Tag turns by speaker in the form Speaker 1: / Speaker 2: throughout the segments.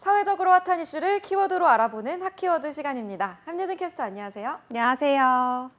Speaker 1: 사회적으로 핫한 이슈를 키워드로 알아보는 핫키워드 시간입니다. 함예진 캐스터 안녕하세요.
Speaker 2: 안녕하세요.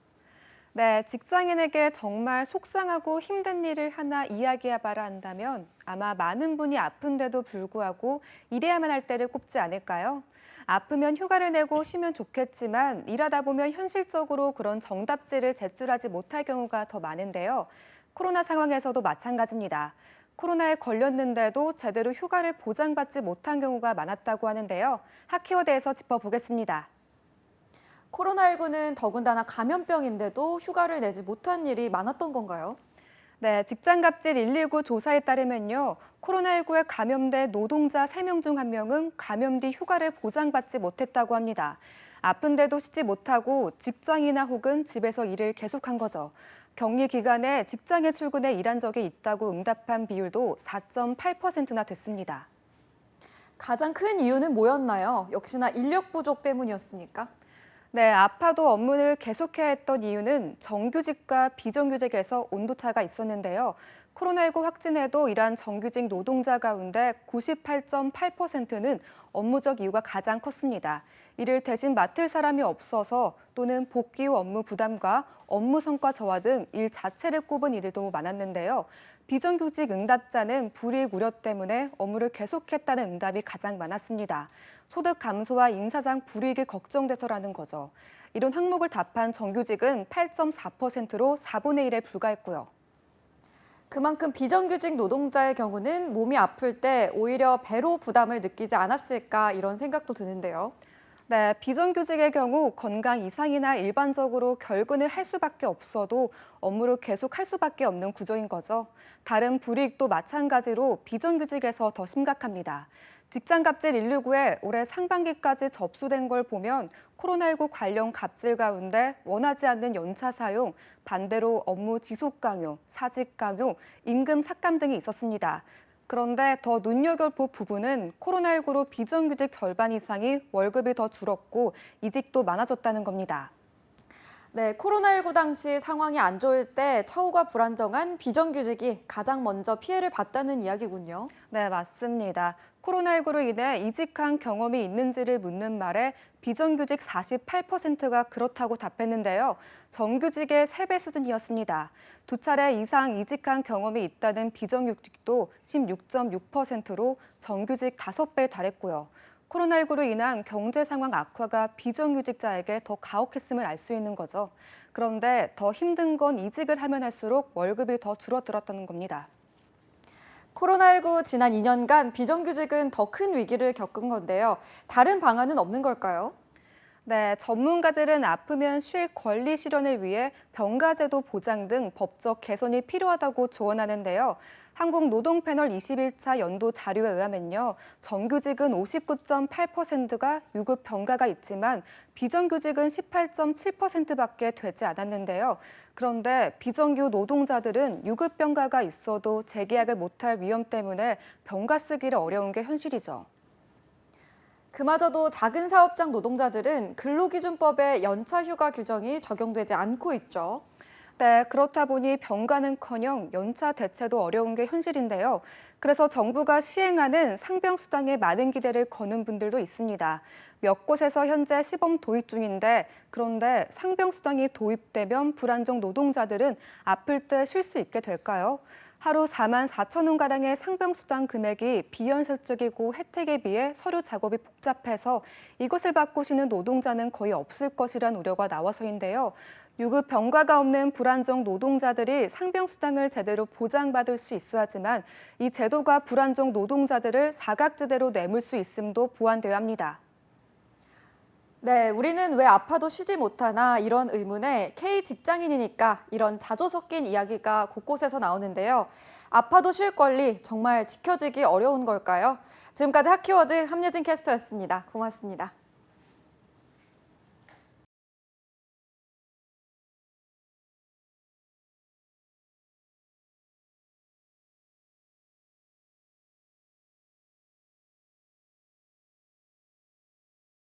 Speaker 2: 네, 직장인에게 정말 속상하고 힘든 일을 하나 이야기해봐라 한다면 아마 많은 분이 아픈데도 불구하고 일해야만 할 때를 꼽지 않을까요? 아프면 휴가를 내고 쉬면 좋겠지만 일하다 보면 현실적으로 그런 정답지를 제출하지 못할 경우가 더 많은데요. 코로나 상황에서도 마찬가지입니다. 코로나에 걸렸는데도 제대로 휴가를 보장받지 못한 경우가 많았다고 하는데요. 핫키워드에서 짚어보겠습니다.
Speaker 1: 코로나19는 더군다나 감염병인데도 휴가를 내지 못한 일이 많았던 건가요?
Speaker 2: 네, 직장갑질 119 조사에 따르면요. 코로나19에 감염된 노동자 3명 중 1명은 감염 뒤 휴가를 보장받지 못했다고 합니다. 아픈데도 쉬지 못하고 직장이나 혹은 집에서 일을 계속한 거죠. 격리 기간에 직장에 출근해 일한 적이 있다고 응답한 비율도 4.8%나 됐습니다.
Speaker 1: 가장 큰 이유는 뭐였나요? 역시나 인력 부족 때문이었습니까?
Speaker 2: 네, 아파도 업무를 계속해야 했던 이유는 정규직과 비정규직에서 온도차가 있었는데요. 코로나19 확진에도 일한 정규직 노동자 가운데 98.8%는 업무적 이유가 가장 컸습니다. 이를 대신 맡을 사람이 없어서 또는 복귀 후 업무 부담과 업무 성과 저하 등 일 자체를 꼽은 이들도 많았는데요. 비정규직 응답자는 불이익 우려 때문에 업무를 계속했다는 응답이 가장 많았습니다. 소득 감소와 인사상 불이익이 걱정돼서라는 거죠. 이런 항목을 답한 정규직은 8.4%로 4분의 1에 불과했고요.
Speaker 1: 그만큼 비정규직 노동자의 경우는 몸이 아플 때 오히려 배로 부담을 느끼지 않았을까 이런 생각도 드는데요.
Speaker 2: 네, 비정규직의 경우 건강 이상이나 일반적으로 결근을 할 수밖에 없어도 업무를 계속 할 수밖에 없는 구조인 거죠. 다른 불이익도 마찬가지로 비정규직에서 더 심각합니다. 직장갑질 119에 올해 상반기까지 접수된 걸 보면 코로나19 관련 갑질 가운데 원하지 않는 연차 사용, 반대로 업무 지속 강요, 사직 강요, 임금 삭감 등이 있었습니다. 그런데 더 눈여겨볼 부분은 코로나19로 비정규직 절반 이상이 월급이 더 줄었고 이직도 많아졌다는 겁니다.
Speaker 1: 네, 코로나19 당시 상황이 안 좋을 때 처우가 불안정한 비정규직이 가장 먼저 피해를 봤다는 이야기군요.
Speaker 2: 네, 맞습니다. 코로나19로 인해 이직한 경험이 있는지를 묻는 말에 비정규직 48%가 그렇다고 답했는데요. 정규직의 3배 수준이었습니다. 2차례 이상 이직한 경험이 있다는 비정규직도 16.6%로 정규직 5배에 달했고요. 코로나19로 인한 경제 상황 악화가 비정규직자에게 더 가혹했음을 알 수 있는 거죠. 그런데 더 힘든 건 이직을 하면 할수록 월급이 더 줄어들었다는 겁니다.
Speaker 1: 코로나19 지난 2년간 비정규직은 더 큰 위기를 겪은 건데요. 다른 방안은 없는 걸까요?
Speaker 2: 네, 전문가들은 아프면 쉴 권리 실현을 위해 병가제도 보장 등 법적 개선이 필요하다고 조언하는데요. 한국노동패널 21차 연도 자료에 의하면요. 정규직은 59.8%가 유급 병가가 있지만 비정규직은 18.7%밖에 되지 않았는데요. 그런데 비정규 노동자들은 유급 병가가 있어도 재계약을 못할 위험 때문에 병가 쓰기를 어려운 게 현실이죠.
Speaker 1: 그마저도 작은 사업장 노동자들은 근로기준법에 연차 휴가 규정이 적용되지 않고 있죠.
Speaker 2: 네, 그렇다 보니 병가는커녕 연차 대체도 어려운 게 현실인데요. 그래서 정부가 시행하는 상병수당에 많은 기대를 거는 분들도 있습니다. 몇 곳에서 현재 시범 도입 중인데 그런데 상병수당이 도입되면 불안정 노동자들은 아플 때 쉴 수 있게 될까요? 하루 4만 4천 원가량의 상병수당 금액이 비현실적이고 혜택에 비해 서류 작업이 복잡해서 이것을 받고 쉬는 노동자는 거의 없을 것이란 우려가 나와서인데요. 유급 병가가 없는 불안정 노동자들이 상병수당을 제대로 보장받을 수 있어야지만 이 제도가 불안정 노동자들을 사각지대로 내몰 수 있음도 보완돼야 합니다.
Speaker 1: 네, 우리는 왜 아파도 쉬지 못하나 이런 의문에 K 직장인이니까 이런 자조 섞인 이야기가 곳곳에서 나오는데요. 아파도 쉴 권리 정말 지켜지기 어려운 걸까요? 지금까지 핫키워드 함예진 캐스터였습니다. 고맙습니다.